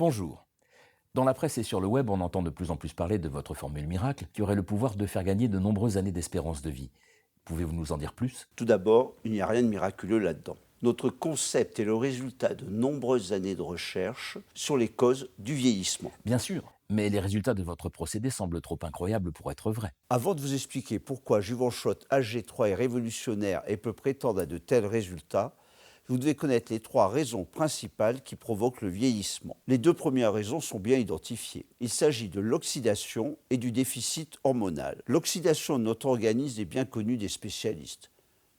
Bonjour. Dans la presse et sur le web, on entend de plus en plus parler de votre formule miracle qui aurait le pouvoir de faire gagner de nombreuses années d'espérance de vie. Pouvez-vous nous en dire plus? Tout d'abord, il n'y a rien de miraculeux là-dedans. Notre concept est le résultat de nombreuses années de recherche sur les causes du vieillissement. Bien sûr, mais les résultats de votre procédé semblent trop incroyables pour être vrais. Avant de vous expliquer pourquoi Juvenshot HG3 est révolutionnaire et peut prétendre à de tels résultats, vous devez connaître les trois raisons principales qui provoquent le vieillissement. Les deux premières raisons sont bien identifiées. Il s'agit de l'oxydation et du déficit hormonal. L'oxydation de notre organisme est bien connue des spécialistes.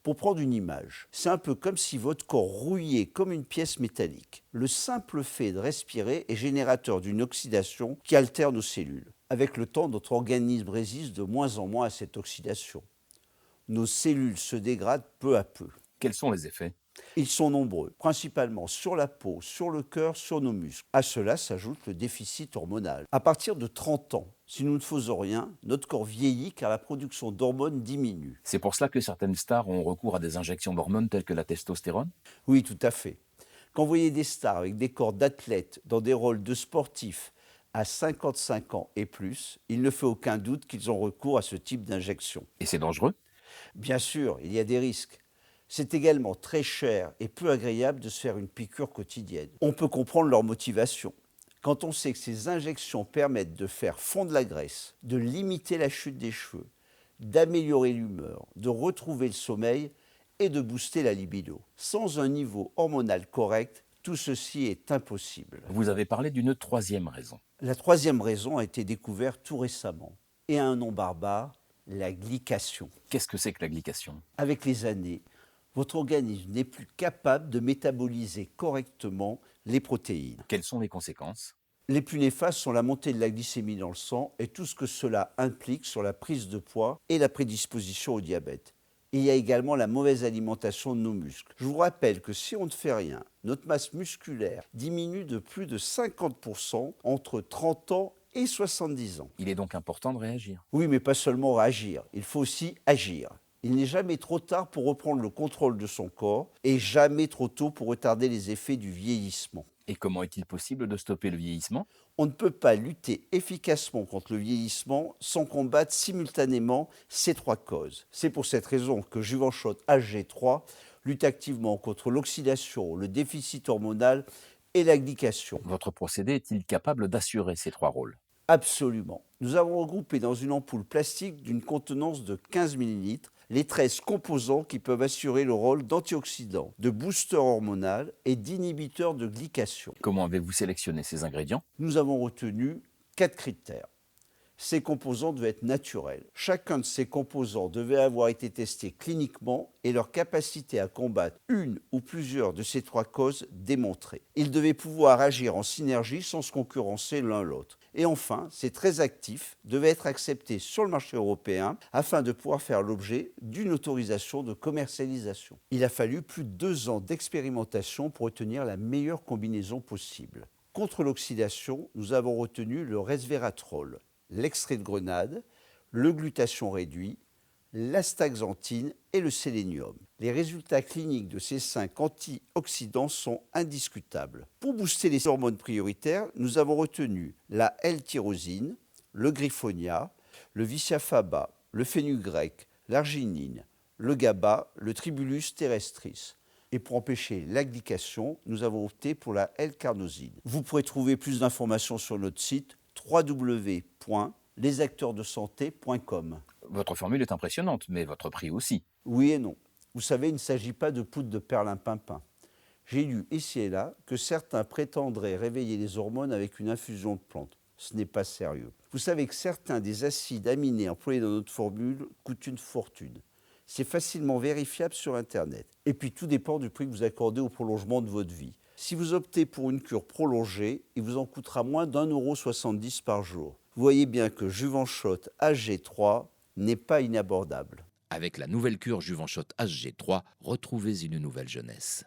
Pour prendre une image, c'est un peu comme si votre corps rouillait comme une pièce métallique. Le simple fait de respirer est générateur d'une oxydation qui altère nos cellules. Avec le temps, notre organisme résiste de moins en moins à cette oxydation. Nos cellules se dégradent peu à peu. Quels sont les effets? Ils sont nombreux, principalement sur la peau, sur le cœur, sur nos muscles. À cela s'ajoute le déficit hormonal. À partir de 30 ans, si nous ne faisons rien, notre corps vieillit car la production d'hormones diminue. C'est pour cela que certaines stars ont recours à des injections d'hormones telles que la testostérone? Oui, tout à fait. Quand vous voyez des stars avec des corps d'athlètes dans des rôles de sportifs à 55 ans et plus, il ne fait aucun doute qu'ils ont recours à ce type d'injection. Et c'est dangereux? Bien sûr, il y a des risques. C'est également très cher et peu agréable de se faire une piqûre quotidienne. On peut comprendre leur motivation. Quand on sait que ces injections permettent de faire fondre la graisse, de limiter la chute des cheveux, d'améliorer l'humeur, de retrouver le sommeil et de booster la libido. Sans un niveau hormonal correct, tout ceci est impossible. Vous avez parlé d'une troisième raison. La troisième raison a été découverte tout récemment et a un nom barbare, la glycation. Qu'est-ce que c'est que la glycation? Avec les années, votre organisme n'est plus capable de métaboliser correctement les protéines. Quelles sont les conséquences? Les plus néfastes sont la montée de la glycémie dans le sang et tout ce que cela implique sur la prise de poids et la prédisposition au diabète. Il y a également la mauvaise alimentation de nos muscles. Je vous rappelle que si on ne fait rien, notre masse musculaire diminue de plus de 50% entre 30 ans et 70 ans. Il est donc important de réagir. Oui, mais pas seulement réagir, il faut aussi agir. Il n'est jamais trop tard pour reprendre le contrôle de son corps et jamais trop tôt pour retarder les effets du vieillissement. Et comment est-il possible de stopper le vieillissement? On ne peut pas lutter efficacement contre le vieillissement sans combattre simultanément ces trois causes. C'est pour cette raison que Juvenshot HG3 lutte activement contre l'oxydation, le déficit hormonal et la glycation. Votre procédé est-il capable d'assurer ces trois rôles? Absolument. Nous avons regroupé dans une ampoule plastique d'une contenance de 15 millilitres les 13 composants qui peuvent assurer le rôle d'antioxydant, de booster hormonal et d'inhibiteur de glycation. Comment avez-vous sélectionné ces ingrédients? Nous avons retenu 4 critères. Ces composants devaient être naturels. Chacun de ces composants devait avoir été testé cliniquement et leur capacité à combattre une ou plusieurs de ces trois causes démontrée. Ils devaient pouvoir agir en synergie sans se concurrencer l'un l'autre. Et enfin, ces 13 actifs devaient être acceptés sur le marché européen afin de pouvoir faire l'objet d'une autorisation de commercialisation. Il a fallu plus de 2 ans d'expérimentation pour obtenir la meilleure combinaison possible. Contre l'oxydation, nous avons retenu le resveratrol, l'extrait de grenade, le glutathion réduit, l'astaxanthine et le sélénium. Les résultats cliniques de ces 5 antioxydants sont indiscutables. Pour booster les hormones prioritaires, nous avons retenu la L-tyrosine, le griffonia, le viciafaba, le fenugrec, l'arginine, le GABA, le tribulus terrestris. Et pour empêcher la glycation, nous avons opté pour la L-carnosine. Vous pourrez trouver plus d'informations sur notre site www.lesacteursdesanté.com. Votre formule est impressionnante, mais votre prix aussi. Oui et non. Vous savez, il ne s'agit pas de poudre de perlimpinpin. J'ai lu ici et là que certains prétendraient réveiller les hormones avec une infusion de plantes. Ce n'est pas sérieux. Vous savez que certains des acides aminés employés dans notre formule coûtent une fortune. C'est facilement vérifiable sur Internet. Et puis tout dépend du prix que vous accordez au prolongement de votre vie. Si vous optez pour une cure prolongée, il vous en coûtera moins d'1,70 € par jour. Vous voyez bien que Juvenshot HG3 n'est pas inabordable. Avec la nouvelle cure Juvenshot HG3, retrouvez une nouvelle jeunesse.